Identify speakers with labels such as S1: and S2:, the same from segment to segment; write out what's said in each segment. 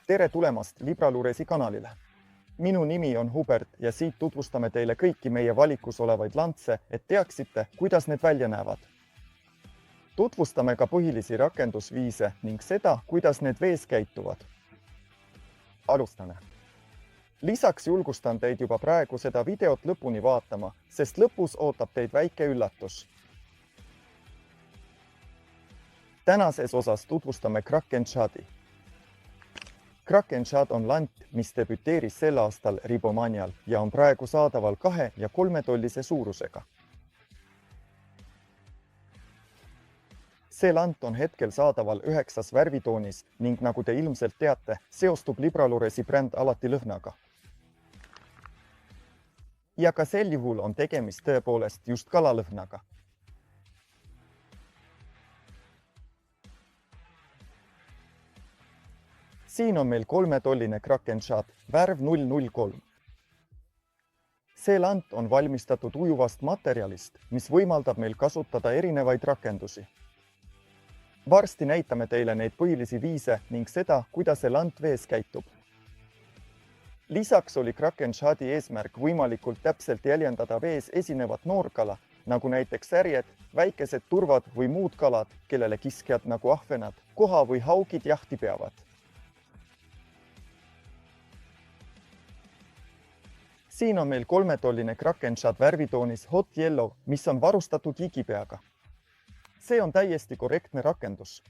S1: Tere tulemast Libraluresi kanalile. Minu nimi on Hubert ja siit tutvustame teile kõiki meie valikus olevaid lantse, et teaksite, kuidas need välja näevad. Tutvustame ka põhilisi rakendusviise ning seda, kuidas need vees käituvad. Alustame. Lisaks julgustan teid juba praegu seda videot lõpuni vaatama, sest lõpus ootab teid väike üllatus. Tänases osas tutvustame Kraken Shadi. Kraken Shad on lant, mis debüteeris sel aastal Ribomanial ja on praegu saadaval 2- ja 3-tollise suurusega. See lant on hetkel saadaval 9 värvitoonis ning nagu te ilmselt teate, seostub Libraluresi bränd alati lõhnaga. Ja ka sel juhul on tegemist tõepoolest just kalalõhnaga. Siin on meil 3-tolline Kraken Shad, värv 003. See lant on valmistatud ujuvast materjalist, mis võimaldab meil kasutada erinevaid rakendusi. Varsti näitame teile neid põhilisi viise ning seda, kuidas see lant vees käitub. Lisaks oli Kraken Shadi eesmärk võimalikult täpselt jäljendada vees esinevat noorkala, nagu näiteks särjed, väikesed turvad või muud kalad, kellele kiskjad nagu ahvenad, koha või haugid jahti peavad. Siin on meil 3-tolline Kraken Shad värvitoonis Hot Yellow, mis on varustatud jigipeaga. See on täiesti korrektne rakendus.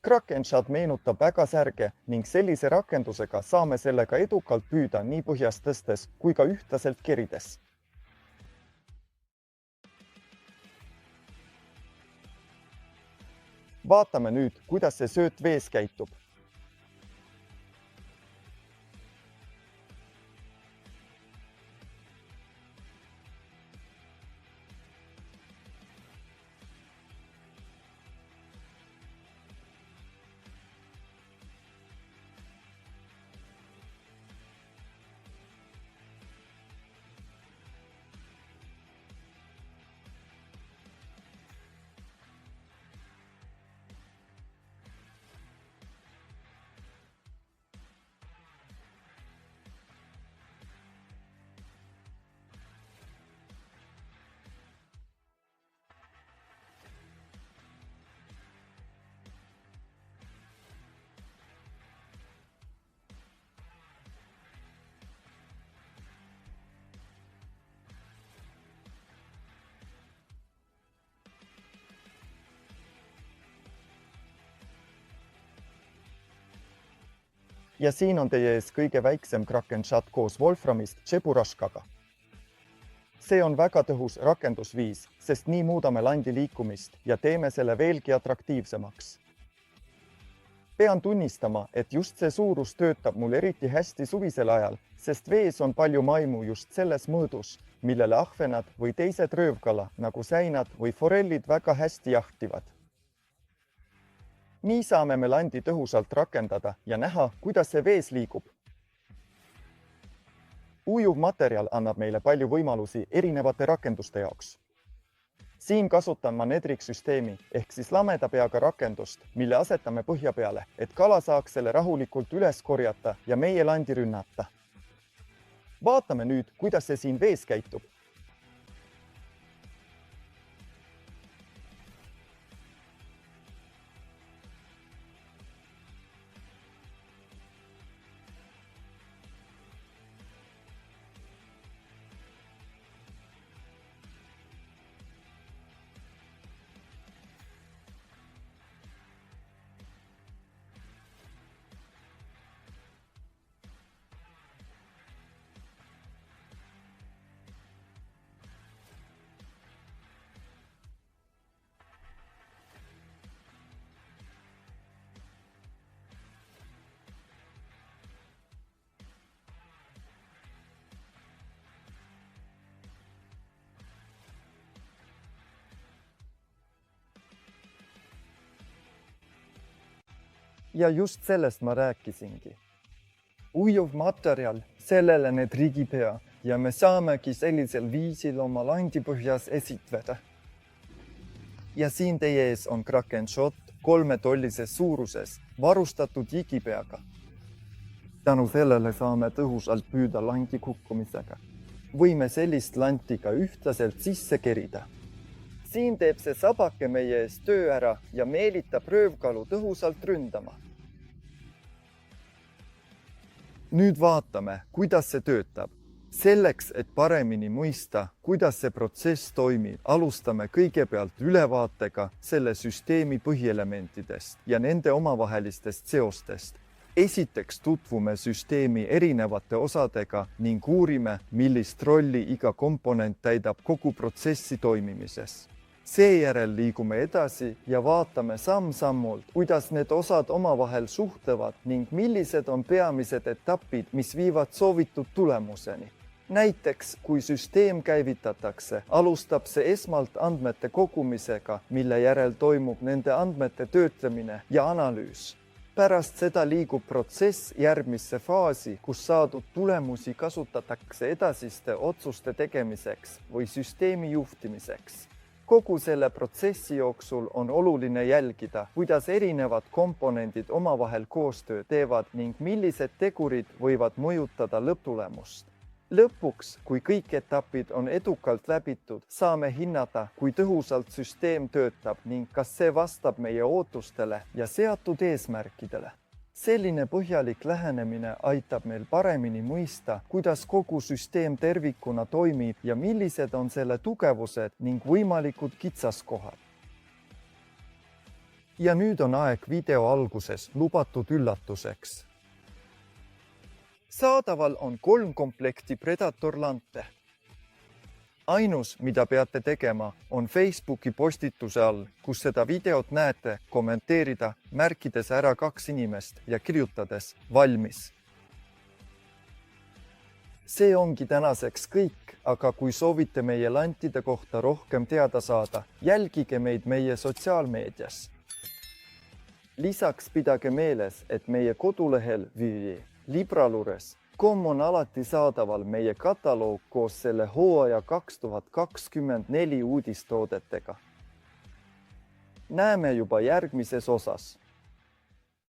S1: Kraken Shad meenutab väga särge ning sellise rakendusega saame sellega edukalt püüda nii põhjas tõstes kui ka ühtlaselt kerides. Vaatame nüüd, kuidas see sööt vees käitub. Ja siin on teie ees kõige väiksem Kraken Shad koos Wolframist Cheburashkaga. See on väga tõhus rakendusviis, sest nii muudame landi liikumist ja teeme selle veelgi atraktiivsemaks. Pean tunnistama, et just see suurus töötab mul eriti hästi suvisel ajal, sest vees on palju maimu just selles mõõdus, millele ahvenad või teised röövkala, nagu säinad või forellid väga hästi jahtivad. Nii saame me landi tõhusalt rakendada ja näha, kuidas see vees liigub. Ujuv materjal annab meile palju võimalusi erinevate rakenduste jaoks. Siin kasutan ma Nedric-süsteemi ehk siis lameda peaga rakendust, mille asetame põhja peale, et kala saaks selle rahulikult üles korjata ja meie landi rünnata. Vaatame nüüd, kuidas see siin vees käitub. Ja just sellest ma rääkisingi. Ujuv materjal, sellele need rigipea ja me saamegi sellisel viisil oma landipõhjas esitleda. Ja siin teie ees on Kraken Shad 3-tollises suuruses, varustatud jigipeaga. Tänu sellele saame tõhusalt püüda lanti kukkumisega. Võime sellist lanti ka ühtlaselt sisse kerida. Siin teeb see sabake meie ees töö ära ja meelitab röövkalu tõhusalt ründama. Nüüd vaatame, kuidas see töötab. Selleks, et paremini mõista, kuidas see protsess toimib, alustame kõigepealt ülevaatega selle süsteemi põhielementidest ja nende omavahelistest seostest. Esiteks tutvume süsteemi erinevate osadega ning uurime, millist rolli iga komponent täidab kogu protsessi toimimises. Seejärel liigume edasi ja vaatame samm-sammult, kuidas need osad omavahel suhtlevad ning millised on peamised etapid, mis viivad soovitud tulemuseni. Näiteks, kui süsteem käivitatakse, alustab see esmalt andmete kogumisega, mille järel toimub nende andmete töötlemine ja analüüs. Pärast seda liigub protsess järgmisse faasi, kus saadud tulemusi kasutatakse edasiste otsuste tegemiseks või süsteemi juhtimiseks. Kogu selle protsessi jooksul on oluline jälgida, kuidas erinevad komponendid omavahel koostöö teevad ning millised tegurid võivad mõjutada lõpptulemust. Lõpuks, kui kõik etapid on edukalt läbitud, saame hinnata, kui tõhusalt süsteem töötab ning kas see vastab meie ootustele ja seatud eesmärkidele. Selline põhjalik lähenemine aitab meil paremini mõista, kuidas kogu süsteem tervikuna toimib ja millised on selle tugevused ning võimalikud kitsaskohad. Ja nüüd on aeg video alguses lubatud üllatuseks. Saadaval on 3 komplekti Predator-lante. Ainus, mida peate tegema, on Facebooki postituse all, kus seda videot näete, kommenteerida, märkides ära 2 inimest ja kirjutades valmis. See ongi tänaseks kõik, aga kui soovite meie lantide kohta rohkem teada saada, jälgige meid meie sotsiaalmeedias. Lisaks pidage meeles, et meie kodulehel Libralures.com on alati saadaval meie kataloog koos selle hooaja 2024 uudistoodetega. Näeme juba järgmises osas.